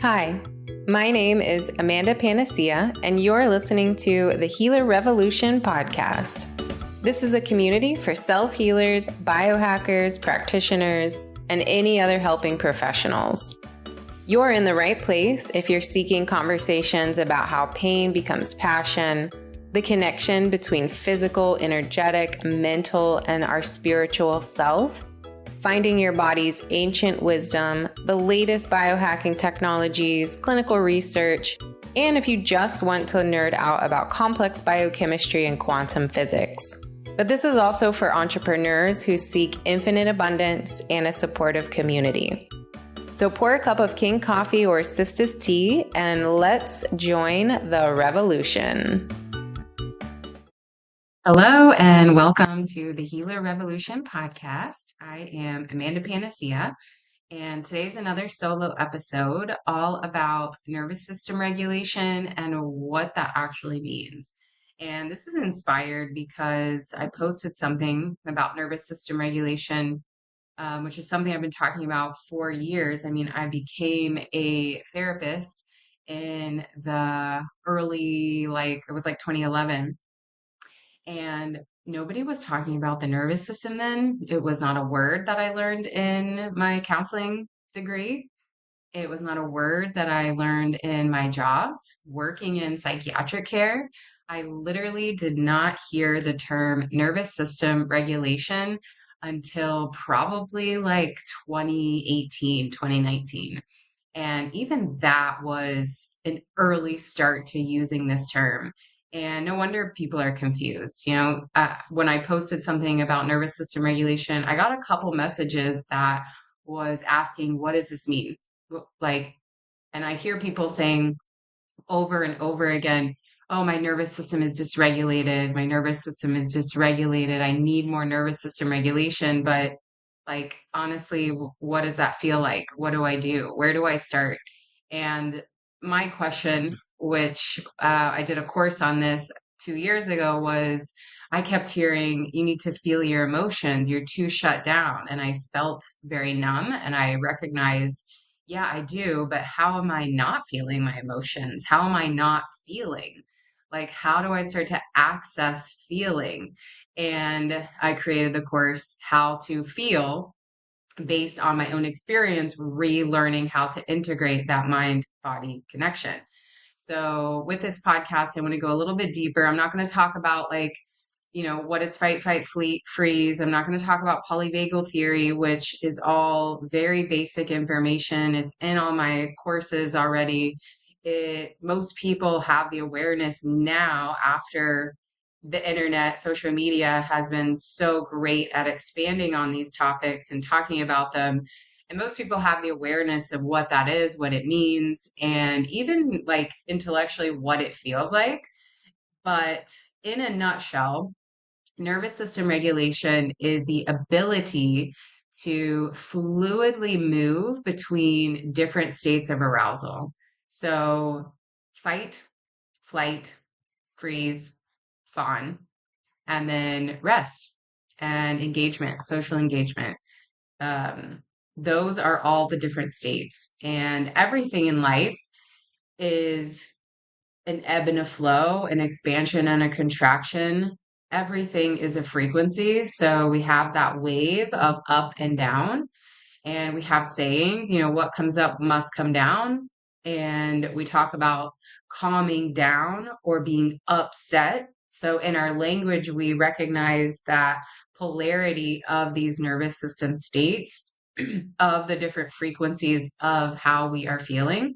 Hi, my name is Amanda Panacea, and you're listening to the Healer Revolution podcast. This is a community for self-healers, biohackers, practitioners, and any other helping professionals. You're in the right place if you're seeking conversations about how pain becomes passion, the connection between physical, energetic, mental, and our spiritual self, finding your body's ancient wisdom, the latest biohacking technologies, clinical research, and if you just want to nerd out about complex biochemistry and quantum physics. But this is also for entrepreneurs who seek infinite abundance and a supportive community. So pour a cup of King coffee or Sisters tea and let's join the revolution. Hello and welcome to the Healer Revolution podcast. I am Amanda Panacea, and today's another solo episode all about nervous system regulation and what that actually means. And this is inspired because I posted something about nervous system regulation, which is something I've been talking about for years. I mean, I became a therapist in the early, it was like 2011. And nobody was talking about the nervous system then. It was not a word that I learned in my counseling degree. It was not a word that I learned in my jobs working in psychiatric care. I literally did not hear the term nervous system regulation until probably like 2018, 2019. And even that was an early start to using this term. And no wonder people are confused. When I posted something about nervous system regulation, I got a couple messages that was asking, what does this mean? Like, and I hear people saying over and over again, oh, my nervous system is dysregulated. My nervous system is dysregulated. I need more nervous system regulation. But honestly, what does that feel like? What do I do? Where do I start? And my question, which I did a course on this 2 years ago, was I kept hearing, you need to feel your emotions. You're too shut down. And I felt very numb and I recognized, yeah, I do, but how am I not feeling my emotions? How am I not feeling? How do I start to access feeling? And I created the course, How to Feel, based on my own experience, relearning how to integrate that mind-body connection. So with this podcast, I want to go a little bit deeper. I'm not going to talk about what is fight, fight, fleet, freeze. I'm not going to talk about polyvagal theory, which is all very basic information. It's in all my courses already. Most people have the awareness now after the internet, social media has been so great at expanding on these topics and talking about them. And most people have the awareness of what that is, what it means, and even intellectually what it feels like. But in a nutshell, nervous system regulation is the ability to fluidly move between different states of arousal. So, fight, flight, freeze, fawn, and then rest and engagement, social engagement. Um, those are all the different states. And everything in life is an ebb and a flow, an expansion and a contraction. Everything is a frequency. So we have that wave of up and down. And we have sayings, what comes up must come down. And we talk about calming down or being upset. So in our language, we recognize that polarity of these nervous system states, of the different frequencies of how we are feeling.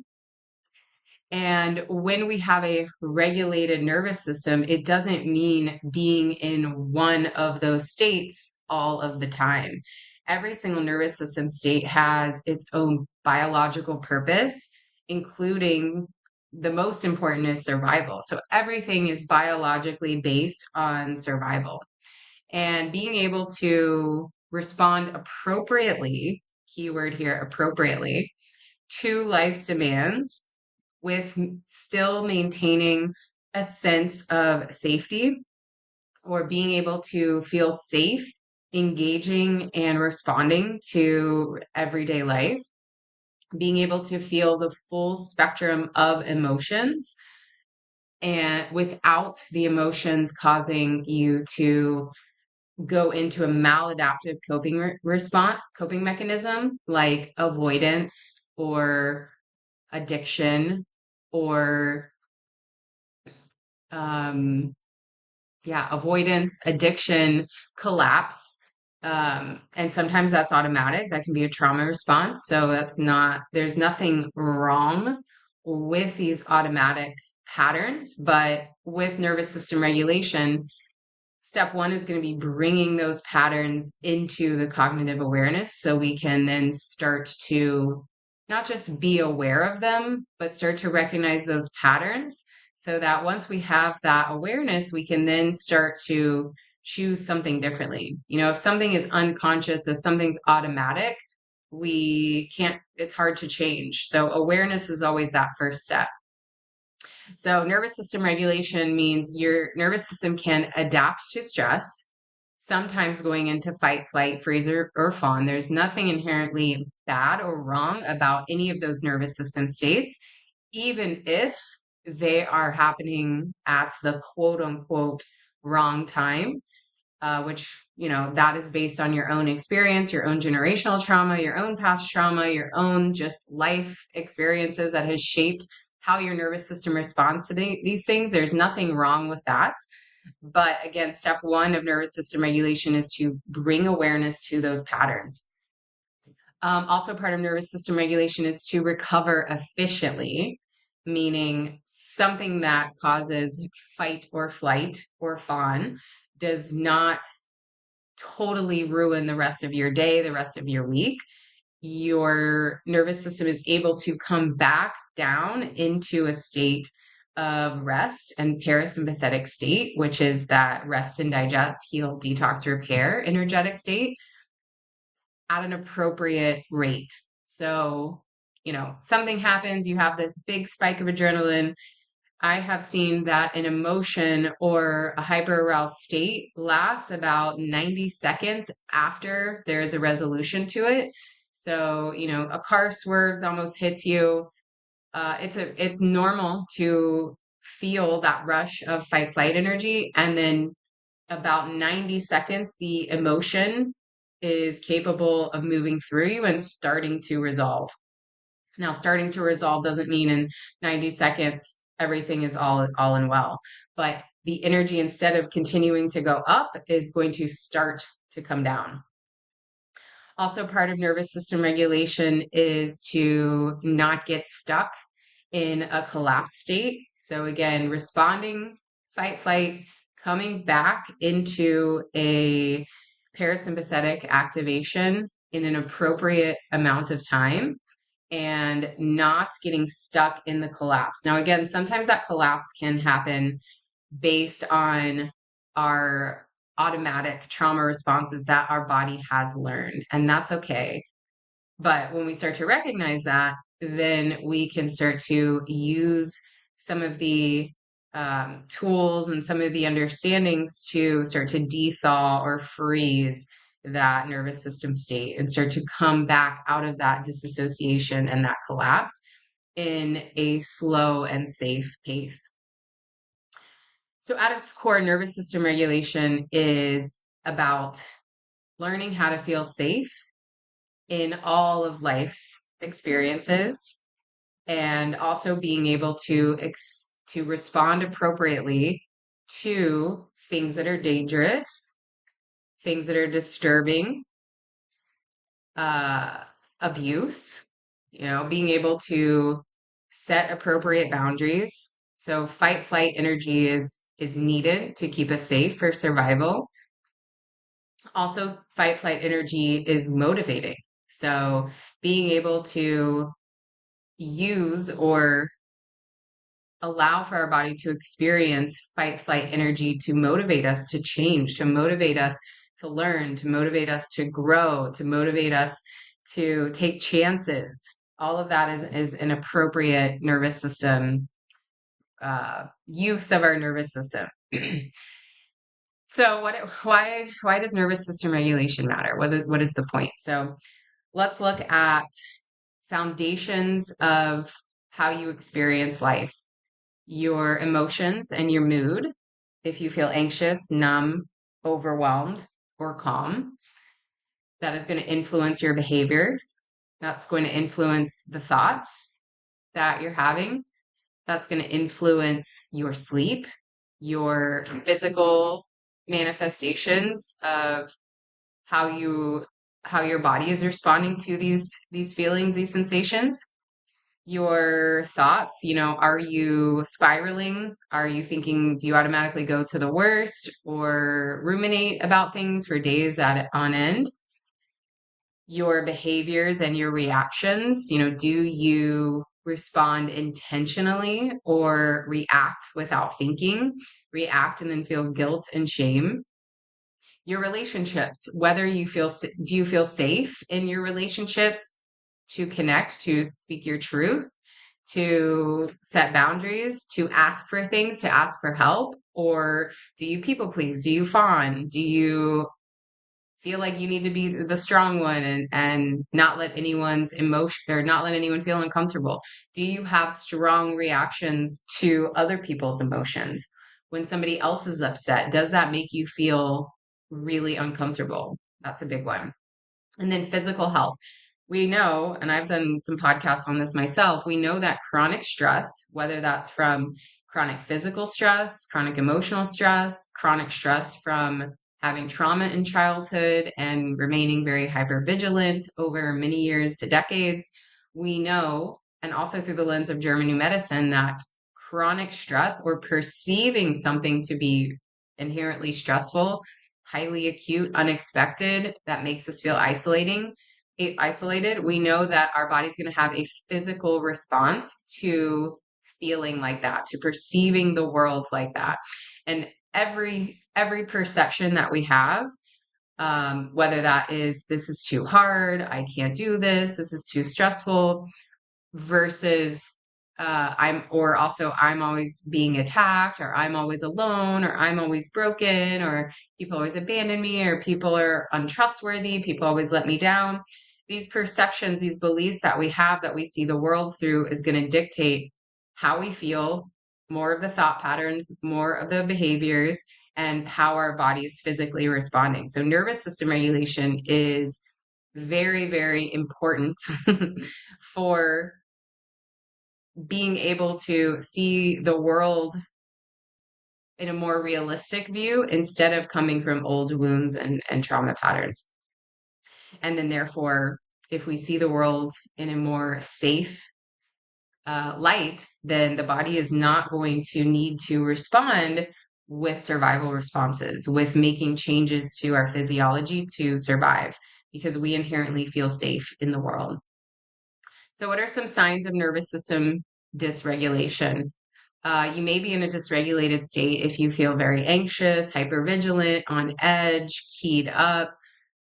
And when we have a regulated nervous system, it doesn't mean being in one of those states all of the time. Every single nervous system state has its own biological purpose, including the most important is survival. So everything is biologically based on survival. And being able to respond appropriately, keyword here, appropriately, to life's demands with still maintaining a sense of safety or being able to feel safe, engaging and responding to everyday life. being able to feel the full spectrum of emotions and without the emotions causing you to go into a maladaptive coping mechanism like avoidance or addiction or um, avoidance, addiction, collapse. And sometimes that's automatic. That can be a trauma response. So there's nothing wrong with these automatic patterns, but with nervous system regulation, step one is going to be bringing those patterns into the cognitive awareness so we can then start to not just be aware of them, but start to recognize those patterns so that once we have that awareness, we can then start to choose something differently. If something is unconscious, if something's automatic, it's hard to change. So awareness is always that first step. So nervous system regulation means your nervous system can adapt to stress, sometimes going into fight, flight, freeze, or fawn. There's nothing inherently bad or wrong about any of those nervous system states, even if they are happening at the quote unquote wrong time, which, that is based on your own experience, your own generational trauma, your own past trauma, your own just life experiences that has shaped how your nervous system responds to these things. There's nothing wrong with that. But again, step one of nervous system regulation is to bring awareness to those patterns. Also, part of nervous system regulation is to recover efficiently, meaning something that causes fight or flight or fawn does not totally ruin the rest of your day, the rest of your week. Your nervous system is able to come back down into a state of rest and parasympathetic state, which is that rest and digest, heal, detox, repair energetic state at an appropriate rate. So, something happens, you have this big spike of adrenaline. I have seen that an emotion or a hyperaroused state lasts about 90 seconds after there's a resolution to it. So, a car swerves, almost hits you. It's normal to feel that rush of fight flight energy, and then about 90 seconds, the emotion is capable of moving through you and starting to resolve. Now, starting to resolve doesn't mean in 90 seconds everything is all in well, but the energy, instead of continuing to go up, is going to start to come down. Also, part of nervous system regulation is to not get stuck in a collapse state. So again, responding, fight, flight, coming back into a parasympathetic activation in an appropriate amount of time and not getting stuck in the collapse. Now, again, sometimes that collapse can happen based on our automatic trauma responses that our body has learned, and that's okay. But when we start to recognize that, then we can start to use some of the tools and some of the understandings to start to dethaw or freeze that nervous system state and start to come back out of that disassociation and that collapse in a slow and safe pace. So, at its core, nervous system regulation is about learning how to feel safe in all of life's experiences, and also being able to respond appropriately to things that are dangerous, things that are disturbing, uh, abuse, being able to set appropriate boundaries. So fight flight energy is needed to keep us safe for survival. Also, fight flight energy is motivating. So being able to use or allow for our body to experience fight flight energy to motivate us to change, to motivate us to learn, to motivate us to grow, to motivate us to take chances. All of that is an appropriate nervous system use of our nervous system. So why does nervous system regulation matter? What is the point? So let's look at foundations of how you experience life, your emotions and your mood. If you feel anxious, numb, overwhelmed, or calm, that is going to influence your behaviors. That's going to influence the thoughts that you're having. That's going to influence your sleep, your physical manifestations of how your body is responding to these feelings, these sensations. Your thoughts, are you spiraling? Are you thinking, do you automatically go to the worst or ruminate about things for days on end? Your behaviors and your reactions, do you respond intentionally or react without thinking, react and then feel guilt and shame? Your relationships, do you feel safe in your relationships to connect, to speak your truth, to set boundaries, to ask for things, to ask for help? Or do you people please? Do you fawn? Do you feel like you need to be the strong one and not let anyone's emotion or not let anyone feel uncomfortable? Do you have strong reactions to other people's emotions? When somebody else is upset, does that make you feel really uncomfortable? That's a big one. And then physical health. We know, and I've done some podcasts on this myself, we know that chronic stress, whether that's from chronic physical stress, chronic emotional stress, chronic stress from having trauma in childhood and remaining very hypervigilant over many years to decades, we know, and also through the lens of German New Medicine, that chronic stress or perceiving something to be inherently stressful, highly acute, unexpected, that makes us feel isolated, we know that our body's going to have a physical response to feeling like that, to perceiving the world like that. And every perception that we have, whether that is this is too hard, I can't do this is too stressful, versus I'm always being attacked, or I'm always alone, or I'm always broken, or people always abandon me, or people are untrustworthy, people always let me down. These perceptions, these beliefs that we have, that we see the world through, is going to dictate how we feel, more of the thought patterns, more of the behaviors, and how our body is physically responding. So nervous system regulation is very, very important for being able to see the world in a more realistic view instead of coming from old wounds and trauma patterns. And then, therefore, if we see the world in a more safe light, then the body is not going to need to respond with survival responses, with making changes to our physiology to survive, because we inherently feel safe in the world. So, what are some signs of nervous system dysregulation? You may be in a dysregulated state if you feel very anxious, hypervigilant, on edge, keyed up,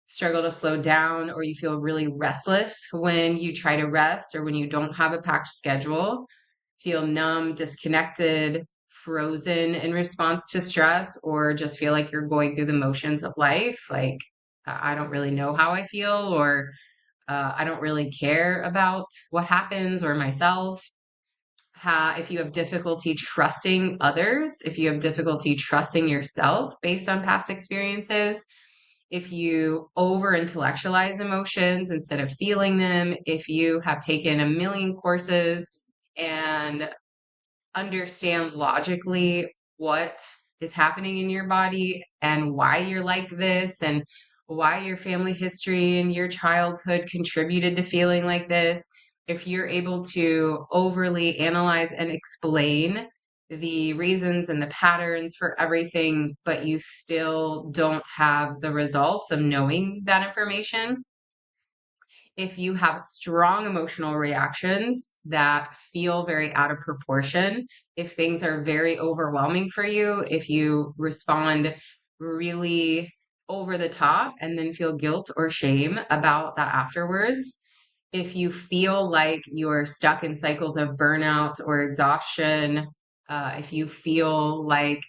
struggle to slow down, or you feel really restless when you try to rest or when you don't have a packed schedule, feel numb, disconnected, frozen in response to stress, or just feel like you're going through the motions of life. Like, I don't really know how I feel, or I don't really care about what happens or myself. If you have difficulty trusting others, if you have difficulty trusting yourself based on past experiences, if you over intellectualize emotions instead of feeling them, if you have taken a million courses and understand logically what is happening in your body and why you're like this, and why your family history and your childhood contributed to feeling like this, if you're able to overly analyze and explain the reasons and the patterns for everything, but you still don't have the results of knowing that information, if you have strong emotional reactions that feel very out of proportion, if things are very overwhelming for you, if you respond really over the top and then feel guilt or shame about that afterwards, if you feel like you're stuck in cycles of burnout or exhaustion, if you feel like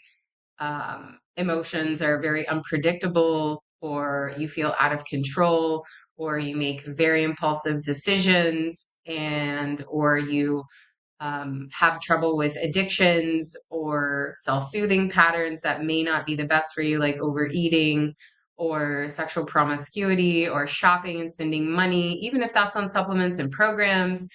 emotions are very unpredictable, or you feel out of control, or you make very impulsive decisions, and or you have trouble with addictions or self-soothing patterns that may not be the best for you, like overeating or sexual promiscuity or shopping and spending money, even if that's on supplements and programs,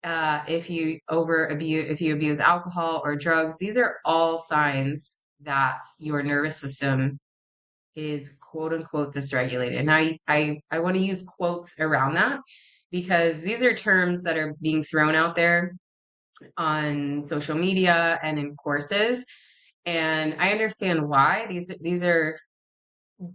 if you abuse alcohol or drugs, these are all signs that your nervous system is quote unquote dysregulated. And I want to use quotes around that because these are terms that are being thrown out there on social media and in courses. And I understand why these are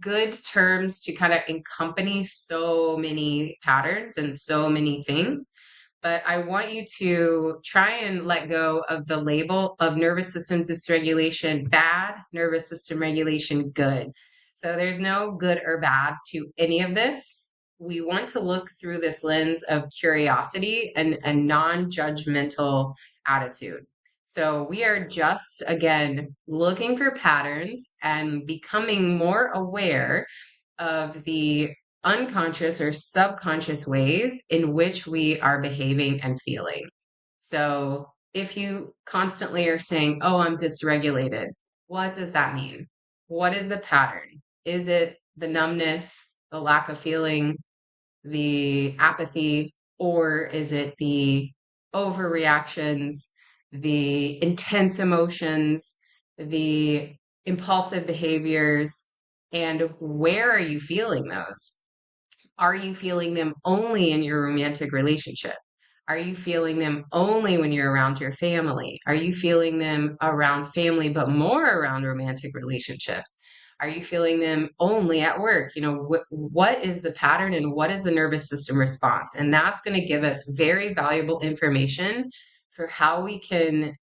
good terms to kind of accompany so many patterns and so many things. But I want you to try and let go of the label of nervous system dysregulation bad, nervous system regulation good. So there's no good or bad to any of this. We want to look through this lens of curiosity and a non judgmental attitude. So we are just, again, looking for patterns and becoming more aware of the unconscious or subconscious ways in which we are behaving and feeling. So if you constantly are saying, oh, I'm dysregulated, what does that mean? What is the pattern? Is it the numbness, the lack of feeling, the apathy, or is it the overreactions, the intense emotions, the impulsive behaviors, and where are you feeling those? Are you feeling them only in your romantic relationship? Are you feeling them only when you're around your family? Are you feeling them around family, but more around romantic relationships? Are you feeling them only at work? You know, what is the pattern and what is the nervous system response? And that's going to give us very valuable information for how we can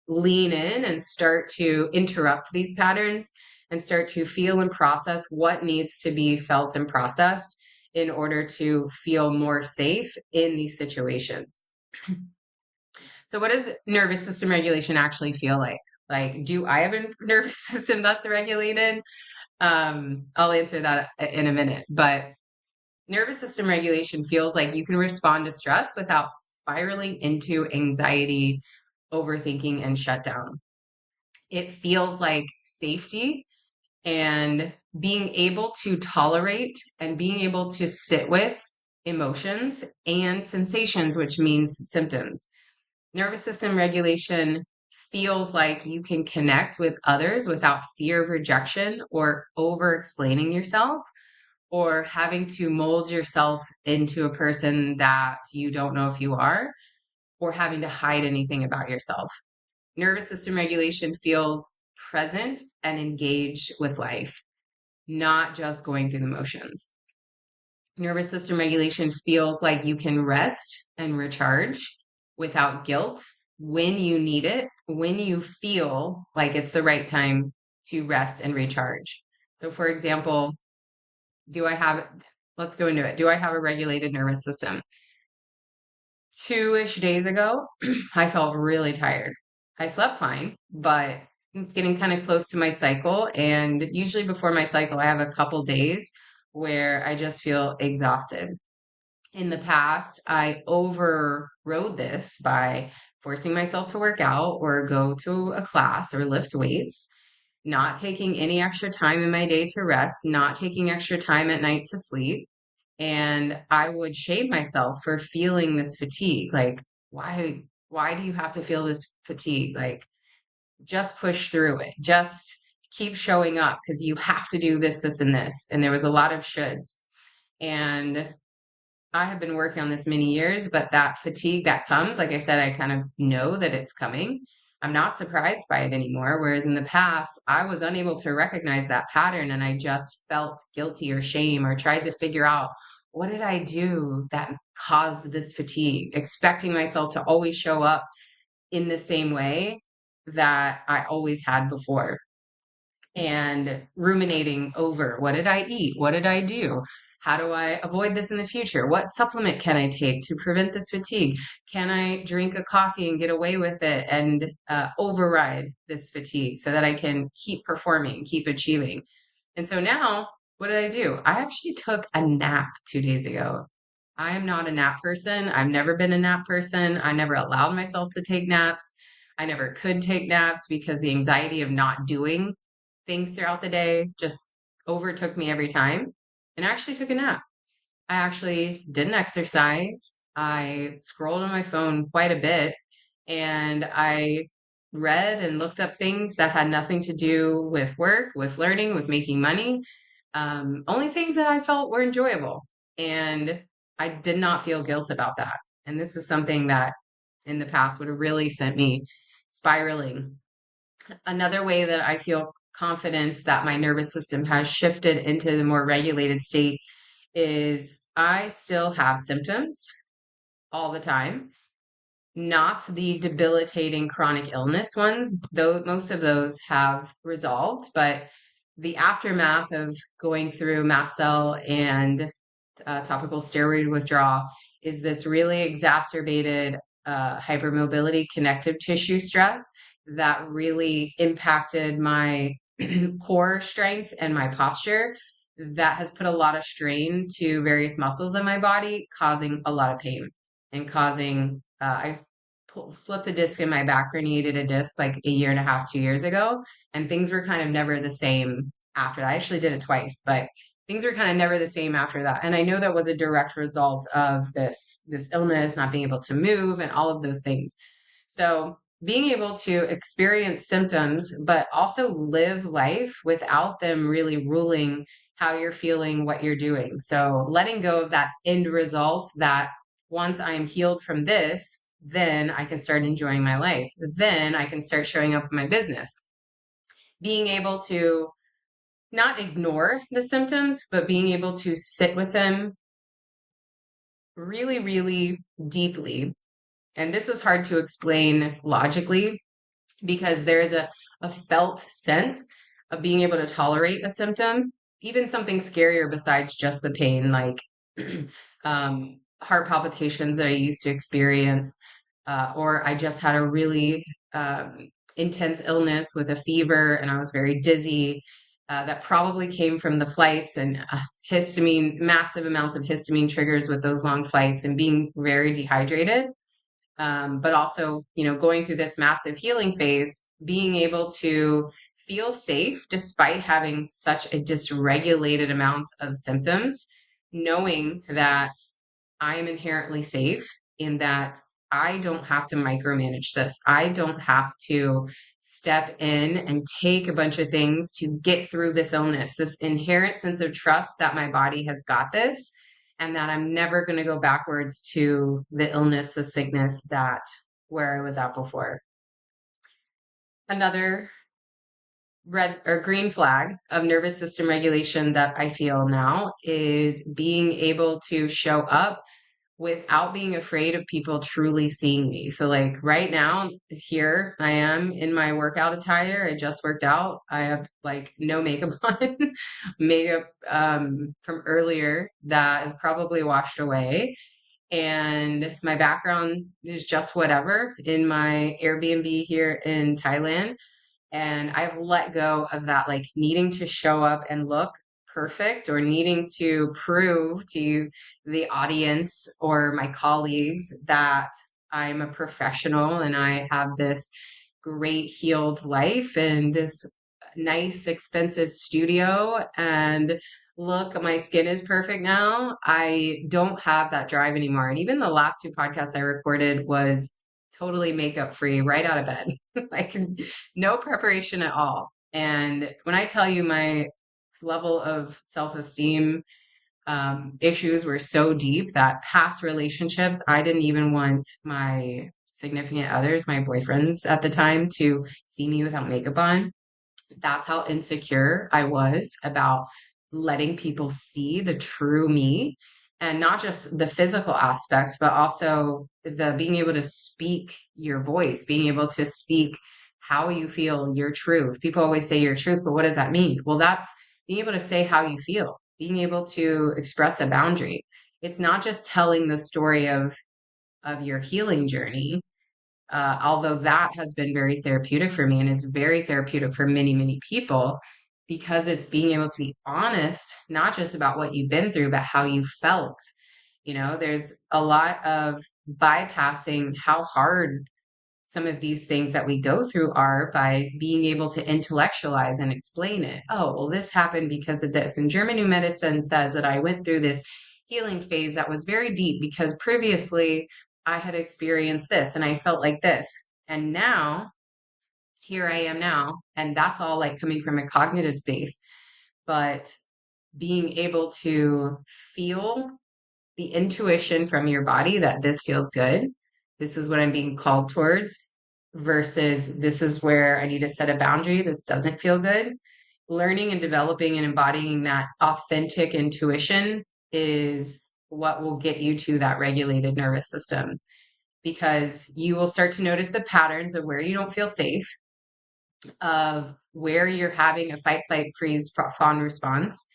lean in and start to interrupt these patterns and start to feel and process what needs to be felt and processed in order to feel more safe in these situations. So, what does nervous system regulation actually feel like? Like, do I have a nervous system that's regulated? I'll answer that in a minute. But nervous system regulation feels like you can respond to stress without spiraling into anxiety, overthinking, and shutdown. It feels like safety and being able to tolerate and being able to sit with emotions and sensations, which means symptoms. Nervous system regulation feels like you can connect with others without fear of rejection or over explaining yourself or having to mold yourself into a person that you don't know if you are or having to hide anything about yourself. Nervous system regulation feels present and engaged with life, not just going through the motions. Nervous system regulation feels like you can rest and recharge without guilt when you need it, when you feel like it's the right time to rest and recharge. So, for example, do I have, let's go into it. Do I have a regulated nervous system? 2-ish days ago, I felt really tired. I slept fine, but it's getting kind of close to my cycle. And usually before my cycle, I have a couple days where I just feel exhausted. In the past, I overrode this by forcing myself to work out or go to a class or lift weights, not taking any extra time in my day to rest, not taking extra time at night to sleep. And I would shame myself for feeling this fatigue. Like, why do you have to feel this fatigue? Like, just push through it. Just keep showing up because you have to do this, this, and this. And there was a lot of shoulds. And I have been working on this many years, but that fatigue that comes, like I said, I kind of know that it's coming. I'm not surprised by it anymore. Whereas in the past, I was unable to recognize that pattern and I just felt guilty or shame or tried to figure out what did I do that caused this fatigue, expecting myself to always show up in the same way that I always had before and ruminating over what did I eat? What did I do? How do I avoid this in the future? What supplement can I take to prevent this fatigue? Can I drink a coffee and get away with it and override this fatigue so that I can keep performing, keep achieving? And so now, what did I do? I actually took a nap 2 days ago. I am not a nap person. I've never been a nap person. I never allowed myself to take naps. I never could take naps because the anxiety of not doing things throughout the day just overtook me every time. And I actually took a nap. I actually didn't exercise. I scrolled on my phone quite a bit and I read and looked up things that had nothing to do with work, with learning, with making money. Only things that I felt were enjoyable. And I did not feel guilt about that. And this is something that in the past would have really sent me spiraling. Another way that I feel confident that my nervous system has shifted into the more regulated state is I still have symptoms all the time, not the debilitating chronic illness ones, though most of those have resolved, but the aftermath of going through mast cell and topical steroid withdrawal is this really exacerbated hypermobility connective tissue stress that really impacted my core strength and my posture. That has put a lot of strain to various muscles in my body, causing a lot of pain and causing, split a disc in my back, herniated a disc like a year and a half, 2 years ago. And things were kind of never the same after that. I actually did it twice, but things were kind of never the same after that. And I know that was a direct result of this illness, not being able to move and all of those things. So being able to experience symptoms, but also live life without them really ruling how you're feeling, what you're doing. So letting go of that end result that once I am healed from this, then I can start enjoying my life. Then I can start showing up in my business. Being able to not ignore the symptoms, but being able to sit with them really, really deeply. And this is hard to explain logically because there's a felt sense of being able to tolerate a symptom, even something scarier besides just the pain, like heart palpitations that I used to experience, or I just had a really intense illness with a fever and I was very dizzy. That probably came from the flights and histamine, massive amounts of histamine triggers with those long flights and being very dehydrated, but also, going through this massive healing phase, being able to feel safe despite having such a dysregulated amount of symptoms, knowing that I am inherently safe in that I don't have to micromanage this. I don't have to step in and take a bunch of things to get through this illness, this inherent sense of trust that my body has got this and that I'm never going to go backwards to the illness, the sickness that where I was at before. Another red or green flag of nervous system regulation that I feel now is being able to show up without being afraid of people truly seeing me. So like right now, here I am in my workout attire. I just worked out. I have like no makeup on, makeup from earlier that is probably washed away. And my background is just whatever in my Airbnb here in Thailand. And I've let go of that, like needing to show up and look perfect or needing to prove to the audience or my colleagues that I'm a professional and I have this great healed life and this nice, expensive studio. And look, my skin is perfect now. I don't have that drive anymore. And even the last two podcasts I recorded was totally makeup free right out of bed. Like no preparation at all. And when I tell you my level of self-esteem issues were so deep that past relationships, I didn't even want my significant others, my boyfriends at the time, to see me without makeup on. That's how insecure I was about letting people see the true me and not just the physical aspects, but also the being able to speak your voice, being able to speak how you feel, your truth. People always say your truth, but what does that mean? Well, that's being able to say how you feel, being able to express a boundary. It's not just telling the story of your healing journey, although that has been very therapeutic for me and it's very therapeutic for many, many people because it's being able to be honest, not just about what you've been through, but how you felt. There's a lot of bypassing how hard some of these things that we go through are by being able to intellectualize and explain it. Oh, well, this happened because of this. And German New Medicine says that I went through this healing phase that was very deep because previously I had experienced this and I felt like this. And now, here I am now. And that's all like coming from a cognitive space. But being able to feel the intuition from your body that this feels good, this is what I'm being called towards, versus this is where I need to set a boundary, this doesn't feel good. Learning and developing and embodying that authentic intuition is what will get you to that regulated nervous system because you will start to notice the patterns of where you don't feel safe, of where you're having a fight, flight, freeze, fawn response,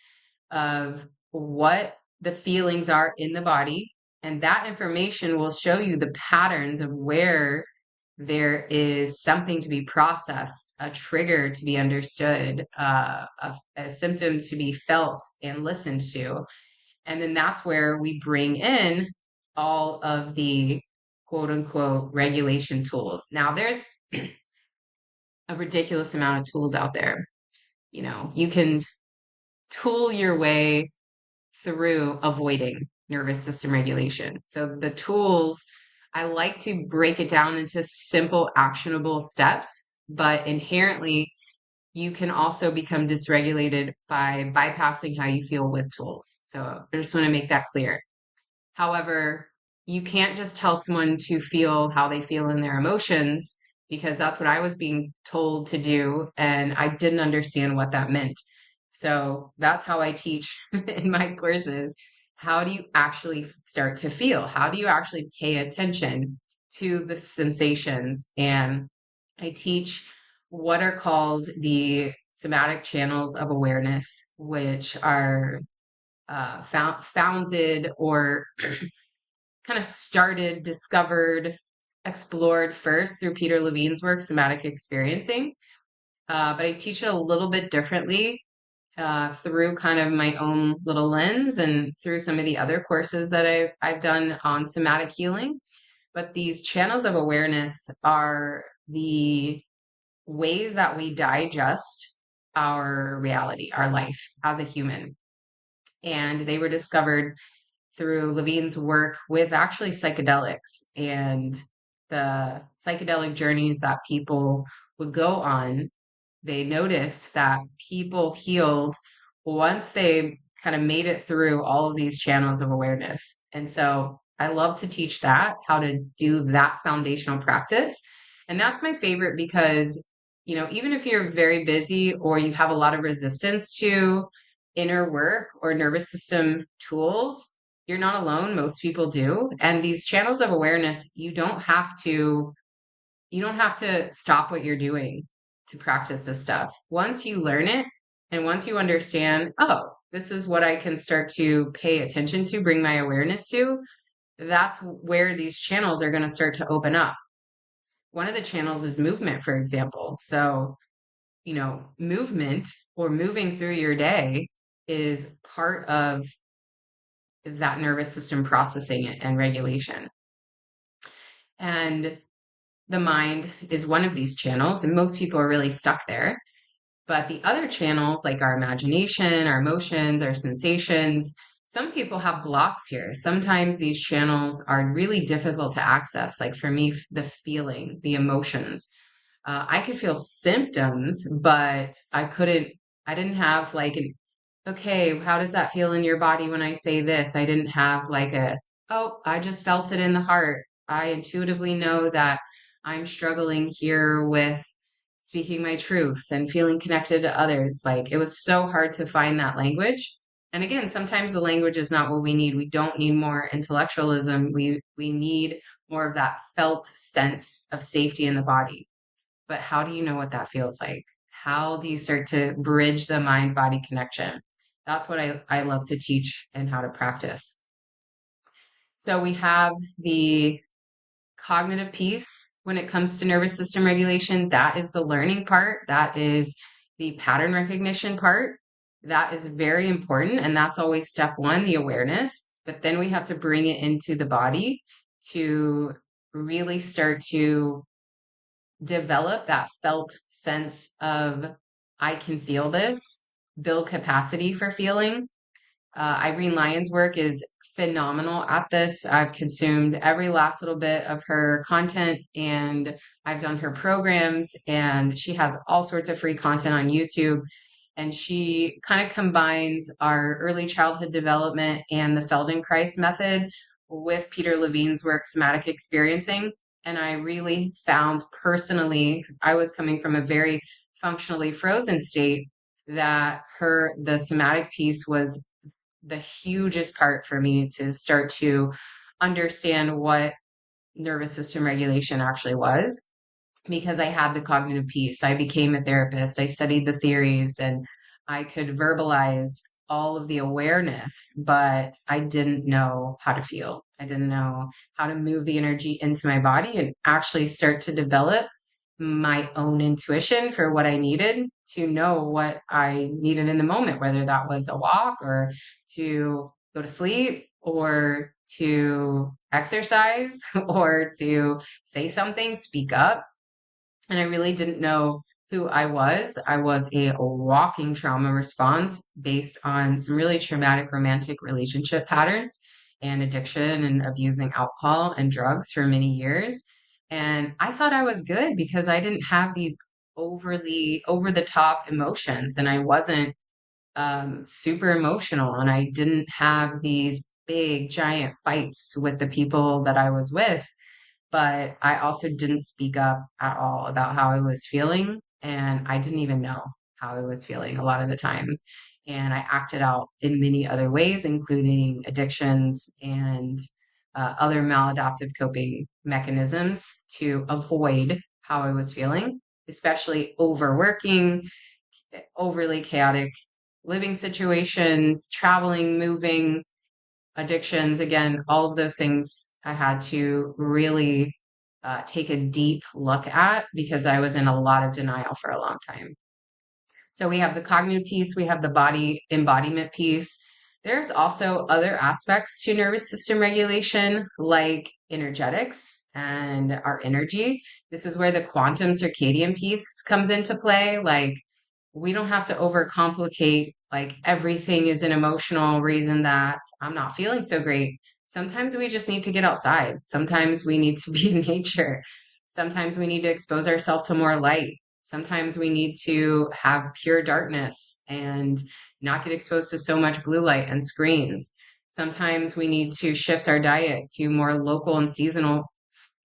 of what the feelings are in the body. And that information will show you the patterns of where there is something to be processed, a trigger to be understood, a symptom to be felt and listened to. And then that's where we bring in all of the quote unquote regulation tools. Now, there's a ridiculous amount of tools out there. You can tool your way through avoiding nervous system regulation. So the tools, I like to break it down into simple, actionable steps, but inherently, you can also become dysregulated by bypassing how you feel with tools. So I just want to make that clear. However, you can't just tell someone to feel how they feel in their emotions because that's what I was being told to do. And I didn't understand what that meant. So that's how I teach in my courses. How do you actually start to feel? How do you actually pay attention to the sensations? And I teach what are called the somatic channels of awareness, which are founded or kind of started, discovered, explored first through Peter Levine's work, Somatic Experiencing. But I teach it a little bit differently through kind of my own little lens and through some of the other courses that I've done on somatic healing. But these channels of awareness are the ways that we digest our reality, our life as a human. And they were discovered through Levine's work with actually psychedelics and the psychedelic journeys that people would go on. They noticed that people healed once they kind of made it through all of these channels of awareness. And so I love to teach that, how to do that foundational practice. And that's my favorite because, even if you're very busy or you have a lot of resistance to inner work or nervous system tools, you're not alone. Most people do. And these channels of awareness, you don't have to stop what you're doing to practice this stuff. Once you learn it and once you understand, oh, this is what I can start to pay attention to, bring my awareness to, that's where these channels are going to start to open up. One of the channels is movement, for example. So, movement or moving through your day is part of that nervous system processing it and regulation. And the mind is one of these channels, and most people are really stuck there. But the other channels, like our imagination, our emotions, our sensations, some people have blocks here. Sometimes these channels are really difficult to access. Like for me, the feeling, the emotions. I could feel symptoms, but I didn't have like okay, how does that feel in your body when I say this? I didn't have like oh, I just felt it in the heart. I intuitively know that I'm struggling here with speaking my truth and feeling connected to others. Like it was so hard to find that language. And again, sometimes the language is not what we need. We don't need more intellectualism. We need more of that felt sense of safety in the body. But how do you know what that feels like? How do you start to bridge the mind body connection? That's what I love to teach and how to practice. So we have the cognitive piece when it comes to nervous system regulation. That is the learning part. That is the pattern recognition part. That is very important. And that's always step one, the awareness. but then we have to bring it into the body to really start to develop that felt sense of I can feel this, build capacity for feeling. Irene Lyon's work is phenomenal at this. I've consumed every last little bit of her content and I've done her programs, and she has all sorts of free content on YouTube. And she kind of combines our early childhood development and the Feldenkrais method with Peter Levine's work, somatic experiencing. And I really found personally, because I was coming from a very functionally frozen state, that the somatic piece was the hugest part for me to start to understand what nervous system regulation actually was, because I had the cognitive piece. I became a therapist. I studied the theories and I could verbalize all of the awareness, but I didn't know how to feel. I didn't know how to move the energy into my body and actually start to develop my own intuition for what I needed to know what I needed in the moment, whether that was a walk or to go to sleep or to exercise or to say something, speak up. And I really didn't know who I was. I was a walking trauma response based on some really traumatic romantic relationship patterns and addiction and abusing alcohol and drugs for many years. And I thought I was good because I didn't have these overly over the top emotions, and I wasn't super emotional, and I didn't have these big giant fights with the people that I was with, but I also didn't speak up at all about how I was feeling. And I didn't even know how I was feeling a lot of the times. And I acted out in many other ways, including addictions and other maladaptive coping mechanisms to avoid how I was feeling, especially overworking, overly chaotic living situations, traveling, moving, addictions, again, all of those things I had to really take a deep look at because I was in a lot of denial for a long time. So we have the cognitive piece, we have the body embodiment piece. There's also other aspects to nervous system regulation, like energetics and our energy. This is where the quantum circadian piece comes into play. Like, we don't have to overcomplicate, like, everything is an emotional reason that I'm not feeling so great. Sometimes we just need to get outside. Sometimes we need to be in nature. Sometimes we need to expose ourselves to more light. Sometimes we need to have pure darkness and not get exposed to so much blue light and screens. Sometimes we need to shift our diet to more local and seasonal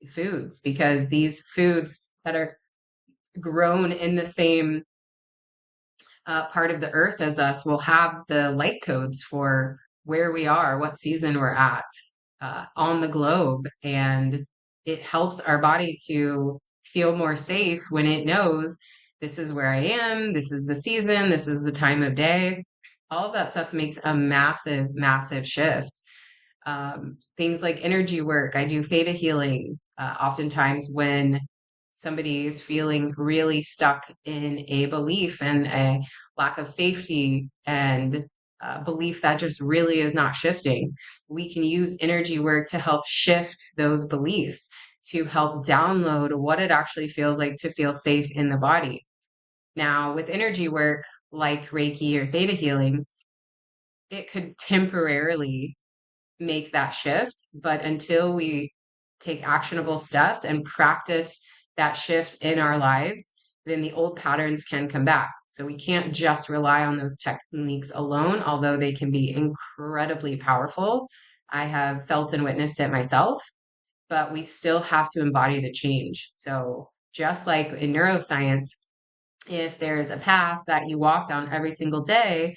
foods, because these foods that are grown in the same part of the earth as us will have the light codes for where we are, what season we're at on the globe. And it helps our body to feel more safe when it knows this is where I am, this is the season, this is the time of day. All of that stuff makes a massive, massive shift. Things like energy work, I do theta healing oftentimes when somebody is feeling really stuck in a belief and a lack of safety and belief that just really is not shifting. We can use energy work to help shift those beliefs, to help download what it actually feels like to feel safe in the body. Now, with energy work like Reiki or theta healing, it could temporarily make that shift. But until we take actionable steps and practice that shift in our lives, then the old patterns can come back. So we can't just rely on those techniques alone, although they can be incredibly powerful. I have felt and witnessed it myself, but we still have to embody the change. So just like in neuroscience, if there's a path that you walk down every single day,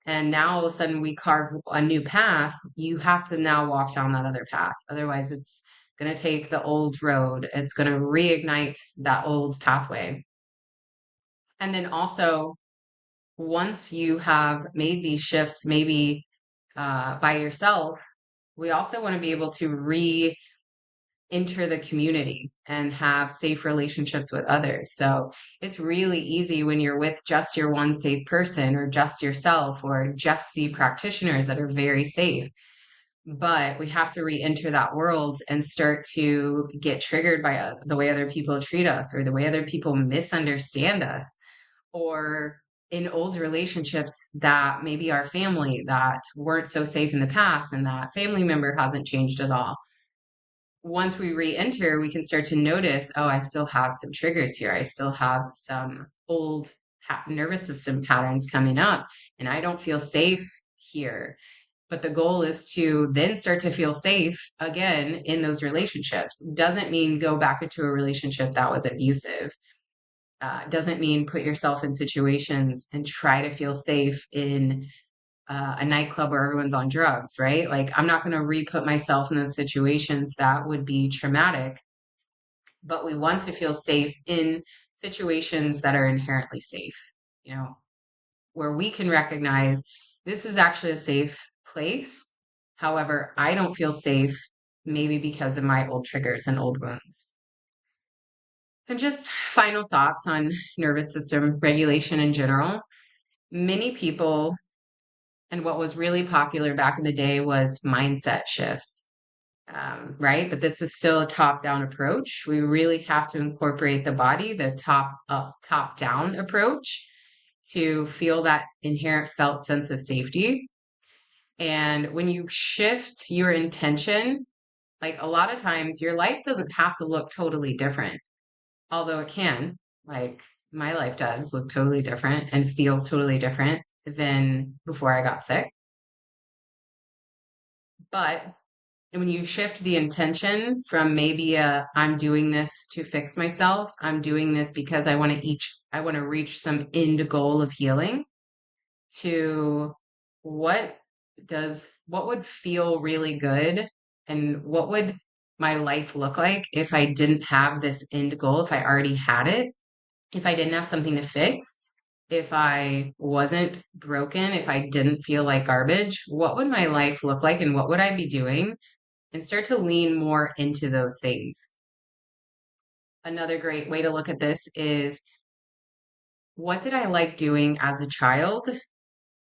and now all of a sudden we carve a new path, you have to now walk down that other path. Otherwise, it's going to take the old road. It's going to reignite that old pathway. And then also, once you have made these shifts, maybe by yourself, we also want to be able to enter the community and have safe relationships with others. So it's really easy when you're with just your one safe person or just yourself or just the practitioners that are very safe. but we have to re-enter that world and start to get triggered by the way other people treat us or the way other people misunderstand us, or in old relationships that maybe our family that weren't so safe in the past and that family member hasn't changed at all. Once we re-enter, we can start to notice, oh, I still have some triggers here. I still have some old nervous system patterns coming up, and I don't feel safe here. But the goal is to then start to feel safe again in those relationships. Doesn't mean go back into a relationship that was abusive. Doesn't mean put yourself in situations and try to feel safe in a nightclub where everyone's on drugs, right? Like, I'm not going to re-put myself in those situations. That would be traumatic. But we want to feel safe in situations that are inherently safe, you know, where we can recognize this is actually a safe place. However, I don't feel safe, maybe because of my old triggers and old wounds. And just final thoughts on nervous system regulation in general. Many people, and what was really popular back in the day was mindset shifts, right? But this is still a top-down approach. We really have to incorporate the body, the top-up, top-down approach to feel that inherent felt sense of safety. And when you shift your intention, like a lot of times your life doesn't have to look totally different, although it can. Like my life does look totally different and feels totally different than before I got sick. But when you shift the intention from maybe I'm doing this to fix myself, I'm doing this because I want to reach some end goal of healing, to what what would feel really good, and what would my life look like if I didn't have this end goal, if I already had it, if I didn't have something to fix, if I wasn't broken, if I didn't feel like garbage, what would my life look like and what would I be doing? And start to lean more into those things. Another great way to look at this is, what did I like doing as a child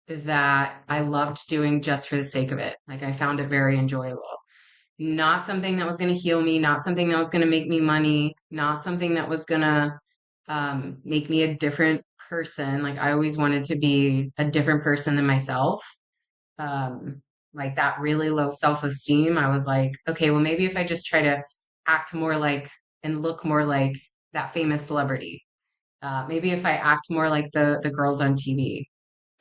that I loved doing just for the sake of it? Like, I found it very enjoyable. Not something that was going to heal me, not something that was going to make me money, not something that was going to make me a different person. Like, I always wanted to be a different person than myself. Um, like that really low self-esteem. I was like, okay, well, maybe if I just try to act more like and look more like that famous celebrity, maybe if I act more like the girls on TV,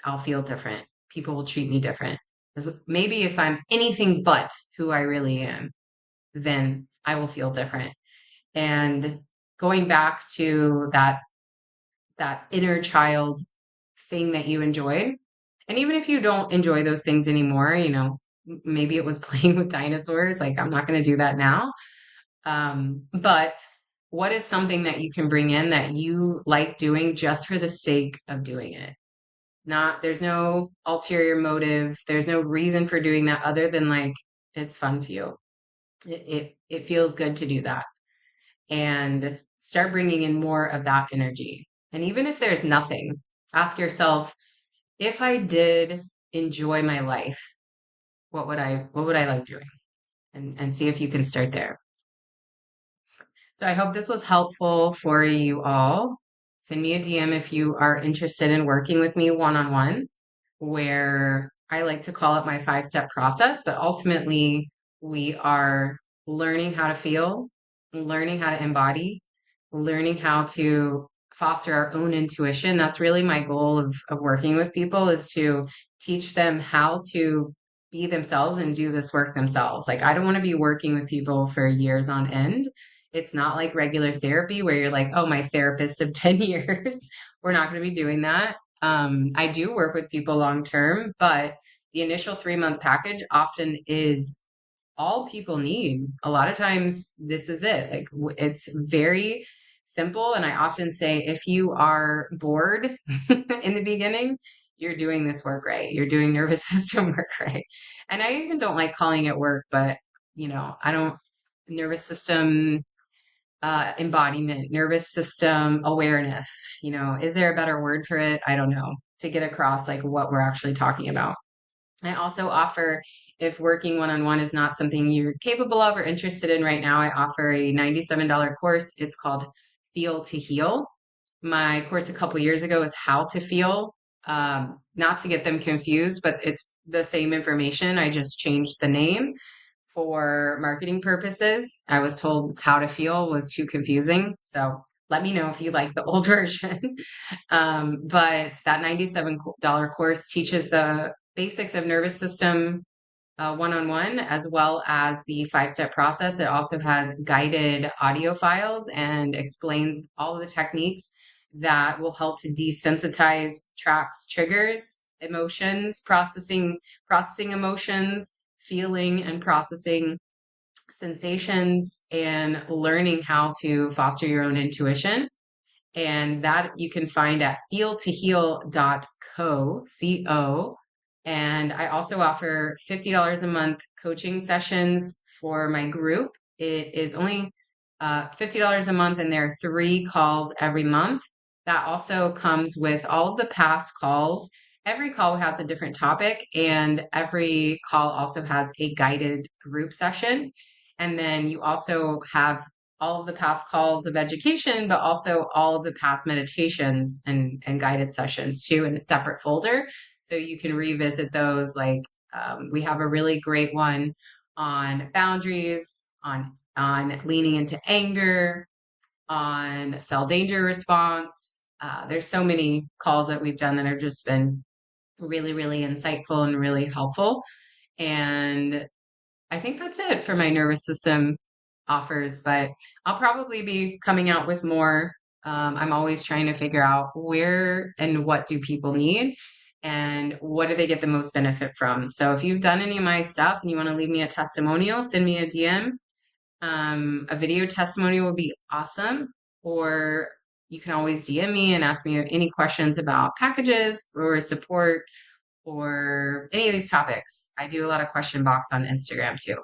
I'll feel different. People will treat me different. 'Cause maybe if I'm anything but who I really am, then I will feel different. And going back to that inner child thing that you enjoyed, and even if you don't enjoy those things anymore, maybe it was playing with dinosaurs. Like, I'm not going to do that now. But what is something that you can bring in that you like doing just for the sake of doing it? Not, there's no ulterior motive. There's no reason for doing that other than like, it's fun to you. It feels good to do that, and start bringing in more of that energy. And even if there's nothing, ask yourself, if I did enjoy my life, what would I like doing? And see if you can start there. So I hope this was helpful for you all. Send me a DM if you are interested in working with me one-on-one, where I like to call it my 5-step process, but ultimately we are learning how to feel, learning how to embody, learning how to foster our own intuition. That's really my goal of working with people, is to teach them how to be themselves and do this work themselves. Like, I don't want to be working with people for years on end. It's not like regular therapy where you're like, oh, my therapist of 10 years. We're not going to be doing that. I do work with people long term, but the initial 3-month package often is all people need. A lot of times, this is it. Like, it's very simple. And I often say, if you are bored in the beginning, you're doing this work right. You're doing nervous system work right. And I even don't like calling it work, but I don't, nervous system embodiment, nervous system awareness. Is there a better word for it? I don't know, to get across like what we're actually talking about. I also offer, if working one-on-one is not something you're capable of or interested in right now, I offer a $97 course. It's called Feel to Heal. My course a couple years ago is How to Feel. Not to get them confused, but it's the same information. I just changed the name for marketing purposes. I was told How to Feel was too confusing. So let me know if you like the old version. But that $97 course teaches the basics of nervous system one-on-one, as well as the five-step process. It also has guided audio files and explains all of the techniques that will help to desensitize tracks, triggers, emotions, processing emotions, feeling and processing sensations, and learning how to foster your own intuition. And that you can find at feeltoheal.co. And I also offer $50 a month coaching sessions for my group. It is only $50 a month, and there are 3 calls every month. That also comes with all of the past calls. Every call has a different topic, and every call also has a guided group session. And then you also have all of the past calls of education, but also all of the past meditations and guided sessions too in a separate folder. So you can revisit those. Like we have a really great one on boundaries, on leaning into anger, on cell danger response. There's so many calls that we've done that have just been really, really insightful and really helpful. And I think that's it for my nervous system offers, but I'll probably be coming out with more. I'm always trying to figure out where and what do people need and what do they get the most benefit from. So if you've done any of my stuff and you want to leave me a testimonial, send me a DM. A video testimonial would be awesome. Or you can always DM me and ask me any questions about packages or support or any of these topics. I do a lot of question box on Instagram too.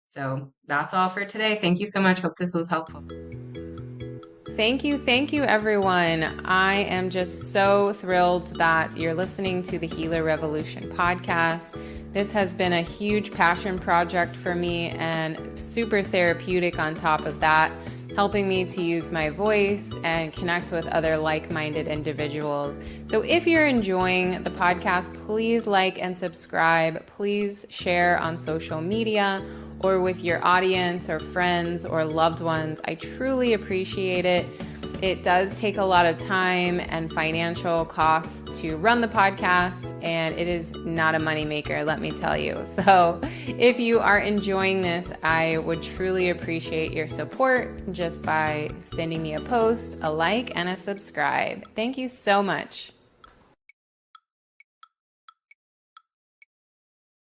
So that's all for today. Thank you so much. Hope this was helpful. Thank you, everyone. I am just so thrilled that you're listening to the Healer Revolution podcast. This has been a huge passion project for me and super therapeutic on top of that, helping me to use my voice and connect with other like-minded individuals. So if you're enjoying the podcast, please like and subscribe. Please share on social media or with your audience or friends or loved ones. I truly appreciate it. It does take a lot of time and financial costs to run the podcast, and it is not a moneymaker, let me tell you. So if you are enjoying this, I would truly appreciate your support just by sending me a post, a like, and a subscribe. Thank you so much.